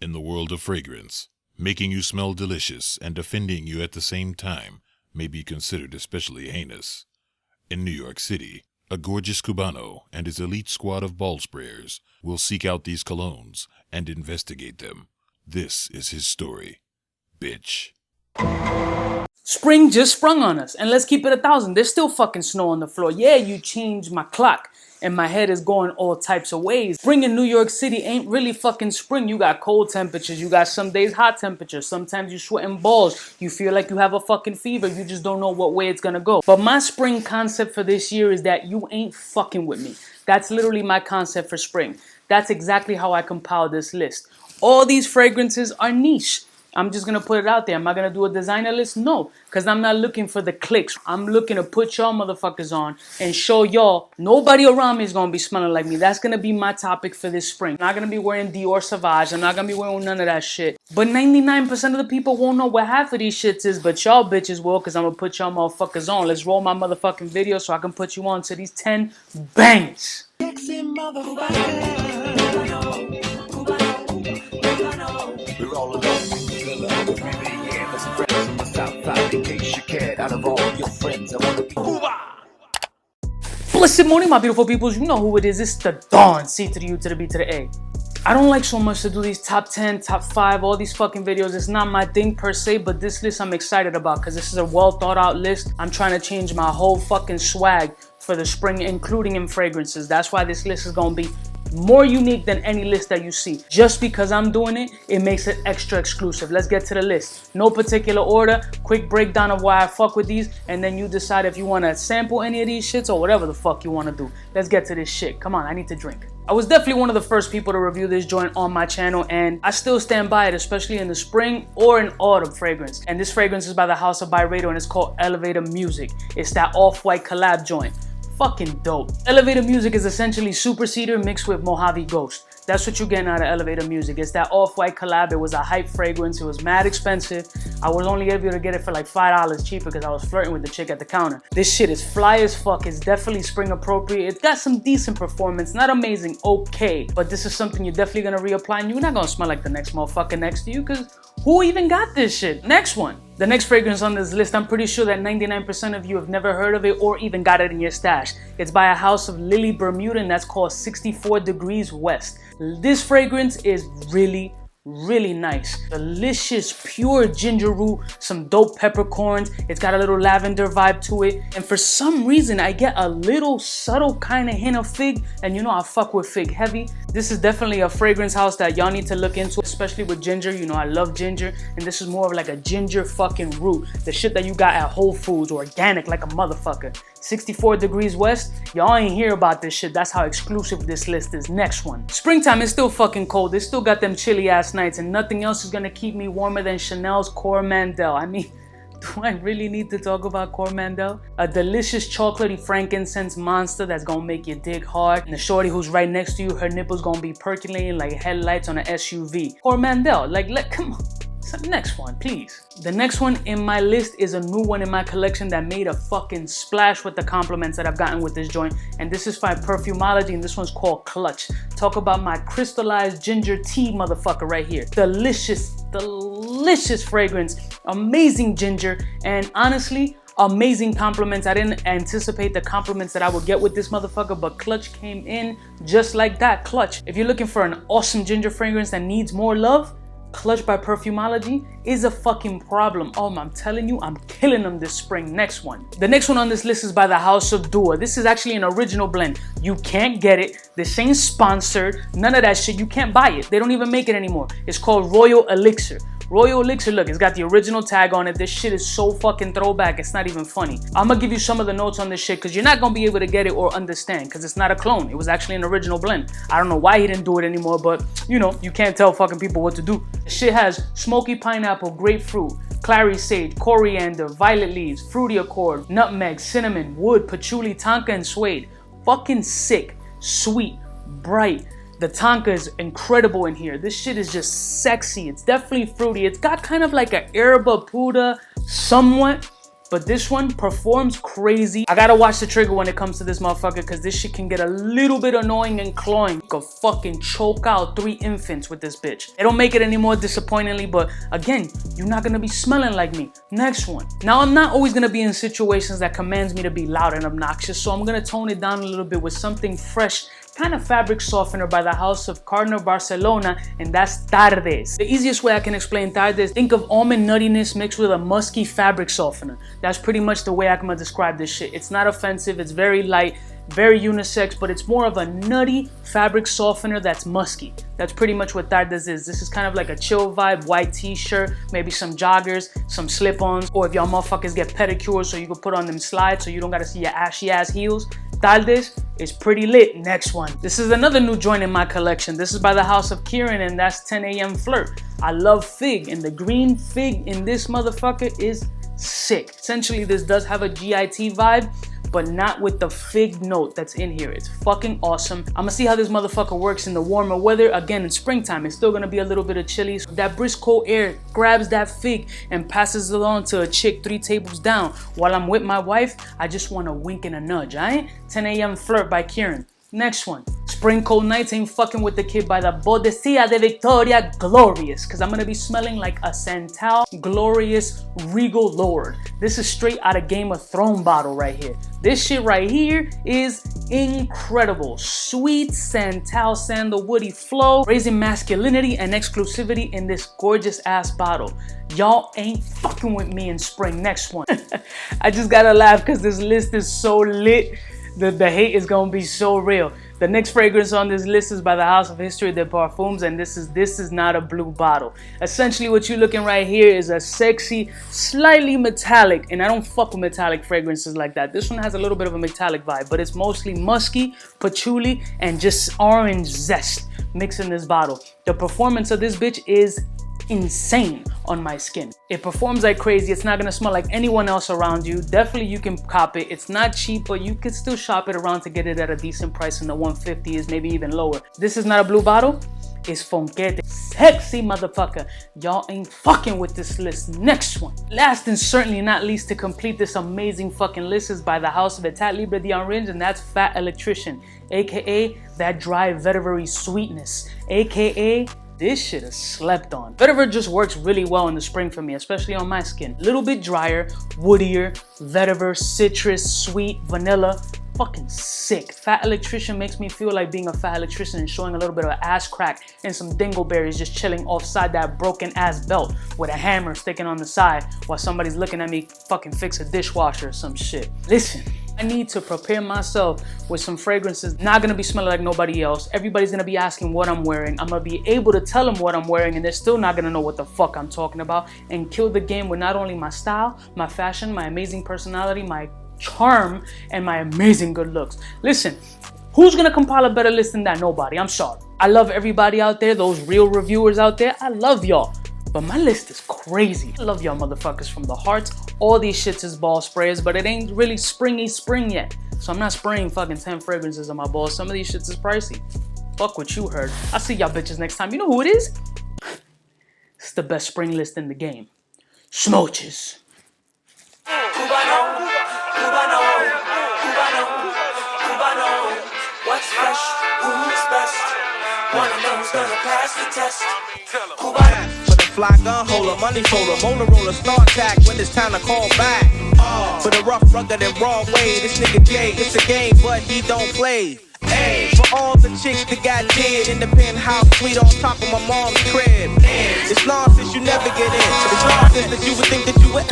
In the world of fragrance, making you smell delicious and offending you at the same time may be considered especially heinous. In New York City, a gorgeous Cubano and his elite squad of ball sprayers will seek out these colognes and investigate them. This is his story. Bitch. Spring just sprung on us, and let's keep it 1,000. There's still fucking snow on the floor. Yeah, you changed my clock, and my head is going all types of ways. Spring in New York City ain't really fucking spring. You got cold temperatures, you got some days hot temperatures, sometimes you sweating balls, you feel like you have a fucking fever, you just don't know what way it's gonna go. But my spring concept for this year is that you ain't fucking with me. That's literally my concept for spring. That's exactly how I compiled this list. All these fragrances are niche. I'm just gonna put it out there. Am I gonna do a designer list? No, because I'm not looking for the clicks. I'm looking to put y'all motherfuckers on and show y'all nobody around me is gonna be smelling like me. That's gonna be my topic for this spring. I'm not gonna be wearing Dior Sauvage. I'm not gonna be wearing none of that shit. But 99% of the people won't know what half of these shits is, but y'all bitches will, because I'm gonna put y'all motherfuckers on. Let's roll my motherfucking video so I can put you on to these 10 bangs. We're all alone. Blessed morning, my beautiful peoples. You know who it is. It's the Dawn. C to the U to the B to the A. I don't like so much to do these top 10, top 5, all these fucking videos. It's not my thing per se, but this list I'm excited about because this is a well thought out list. I'm trying to change my whole fucking swag for the spring, including in fragrances. That's why this list is going to be more unique than any list that you see. Just because I'm doing it, it makes it extra exclusive. Let's get to the list. No particular order, quick breakdown of why I fuck with these, and then you decide if you want to sample any of these shits or whatever the fuck you want to do. Let's get to this shit. Come on, I need to drink. I was definitely one of the first people to review this joint on my channel, and I still stand by it, especially in the spring or in autumn fragrance. And this fragrance is by the House of Byredo, and it's called Elevator Music. It's that off-white collab joint. Fucking dope. Elevator Music is essentially Super Cedar mixed with Mojave Ghost. That's what you're getting out of Elevator Music. It's that off-white collab. It was a hype fragrance. It was mad expensive. I was only able to get it for like $5 cheaper because I was flirting with the chick at the counter. This shit is fly as fuck. It's definitely spring appropriate. It's got some decent performance. Not amazing, okay. But this is something you're definitely gonna reapply, and you're not gonna smell like the next motherfucker next to you, because who even got this shit? Next one. The next fragrance on this list, I'm pretty sure that 99% of you have never heard of it or even got it in your stash. It's by a house of Lily Bermuda, and that's called 64 Degrees West. This fragrance is really nice. Delicious, pure ginger root, some dope peppercorns. It's got a little lavender vibe to it. And for some reason, I get a little subtle kind of hint of fig. And you know I fuck with fig heavy. This is definitely a fragrance house that y'all need to look into, especially with ginger. You know I love ginger. And this is more of like a ginger fucking root. The shit that you got at Whole Foods, organic like a motherfucker. 64 Degrees West, y'all ain't hear about this shit. That's how exclusive this list is. Next one. Springtime is still fucking cold. It still got them chilly ass nights, and nothing else is gonna keep me warmer than Chanel's Coromandel. I mean, do I really need to talk about Coromandel? A delicious chocolatey frankincense monster that's gonna make you dig hard. And the shorty who's right next to you, her nipples gonna be percolating like headlights on an SUV. Coromandel, come on. So next one, please. The next one in my list is a new one in my collection that made a fucking splash with the compliments that I've gotten with this joint. And this is by Perfumology, and this one's called Clutch. Talk about my crystallized ginger tea motherfucker right here. Delicious fragrance. Amazing ginger. And honestly, amazing compliments. I didn't anticipate the compliments that I would get with this motherfucker, but Clutch came in just like that. Clutch. If you're looking for an awesome ginger fragrance that needs more love, Clutch by Perfumology is a fucking problem. Oh, I'm telling you, I'm killing them this spring. Next one. The next one on this list is by the House of Dua. This is actually an original blend. You can't get it. This ain't sponsored. None of that shit. You can't buy it. They don't even make it anymore. It's called Royal Elixir. Royal Elixir, look, it's got the original tag on it. This shit is so fucking throwback, it's not even funny. I'm gonna give you some of the notes on this shit because you're not gonna be able to get it or understand because it's not a clone. It was actually an original blend. I don't know why he didn't do it anymore, but you know, you can't tell fucking people what to do. This shit has smoky pineapple, grapefruit, clary sage, coriander, violet leaves, fruity accord, nutmeg, cinnamon, wood, patchouli, tonka, and suede. Fucking sick, sweet, bright. The tonka is incredible in here. This shit is just sexy. It's definitely fruity. It's got kind of like an herba puda, somewhat. But this one performs crazy. I gotta watch the trigger when it comes to this motherfucker, because this shit can get a little bit annoying and cloying. You could fucking choke out 3 infants with this bitch. They don't make it any more disappointingly, but again, you're not gonna be smelling like me. Next one. Now, I'm not always gonna be in situations that commands me to be loud and obnoxious, so I'm gonna tone it down a little bit with something fresh, kind of fabric softener by the house of Cubaknow Barcelona, and that's Tardes. The easiest way I can explain Tardes, think of almond nuttiness mixed with a musky fabric softener. That's pretty much the way I can describe this shit. It's not offensive, it's very light, very unisex, but it's more of a nutty fabric softener that's musky. That's pretty much what Tardes is. This is kind of like a chill vibe, white t-shirt, maybe some joggers, some slip-ons, or if y'all motherfuckers get pedicures so you can put on them slides so you don't gotta see your ashy ass heels. Tardes is pretty lit. Next one. This is another new joint in my collection. This is by the house of Kieran, and that's 10 a.m. Flirt. I love fig, and the green fig in this motherfucker is sick. Essentially, this does have a GIT vibe, but not with the fig note that's in here. It's fucking awesome. I'm gonna see how this motherfucker works in the warmer weather. Again, in springtime, it's still gonna be a little bit of chilly. So that brisk cold air grabs that fig and passes it on to a chick 3 tables down. While I'm with my wife, I just want a wink and a nudge, alright? 10 a.m. Flirt by Kieran. Next one. Spring cold nights ain't fucking with the kid by the Bodecilla de Victoria Glorious, because I'm gonna be smelling like a Santal Glorious Regal Lord. This is straight out of Game of Thrones bottle right here. This shit right here is incredible. Sweet Santal sandalwoody flow, raising masculinity and exclusivity in this gorgeous ass bottle. Y'all ain't fucking with me in spring. Next one. I just gotta laugh because this list is so lit. The hate is gonna be so real. The next fragrance on this list is by the House of History de Parfums, and this is not a blue bottle. Essentially, what you're looking right here is a sexy, slightly metallic, and I don't fuck with metallic fragrances like that. This one has a little bit of a metallic vibe, but it's mostly musky, patchouli, and just orange zest mixed in this bottle. The performance of this bitch is insane on my skin. It performs like crazy. It's not gonna smell like anyone else around you. Definitely you can cop it. It's not cheap, but you can still shop it around to get it at a decent price in the 150s, maybe even lower. This is not a blue bottle. It's Fonquete. Sexy motherfucker. Y'all ain't fucking with this list. Next one. Last and certainly not least to complete this amazing fucking list is by the house of Etat Libre d'Orange, and that's Fat Electrician, aka that dry vetiver sweetness, aka this shit is slept on. Vetiver just works really well in the spring for me, especially on my skin. A little bit drier, woodier, vetiver, citrus, sweet, vanilla. Fucking sick. Fat Electrician makes me feel like being a fat electrician and showing a little bit of ass crack and some dingleberries just chilling offside that broken ass belt with a hammer sticking on the side while somebody's looking at me fucking fix a dishwasher or some shit. Listen, I need to prepare myself with some fragrances not gonna be smelling like nobody else. Everybody's gonna be asking what I'm wearing. I'm gonna be able to tell them what I'm wearing, and they're still not gonna know what the fuck I'm talking about, and kill the game with not only my style, my fashion, my amazing personality, my charm, and my amazing good looks. Listen, who's gonna compile a better list than that? Nobody. I'm sorry. I love everybody out there, those real reviewers out there. I love y'all. But my list is crazy. I love y'all motherfuckers from the heart. All these shits is ball sprayers, but it ain't really spring yet. So I'm not spraying fucking 10 fragrances on my balls. Some of these shits is pricey. Fuck what you heard. I'll see y'all bitches next time. You know who it is? It's the best spring list in the game. Smooches. Cubaknow, what's fresh, who's best? Wanna know who's gonna pass the test? Cubaknow. For the fly gun holder, money folder, motor roller, start tack when it's time to call back. For the rough, rugged, and raw way, this nigga Jay, it's a game, but he don't play. Hey, for all the chicks that got dead in the penthouse suite on top of my mom's crib. It's nonsense you never get in. It's nonsense that you would think that you would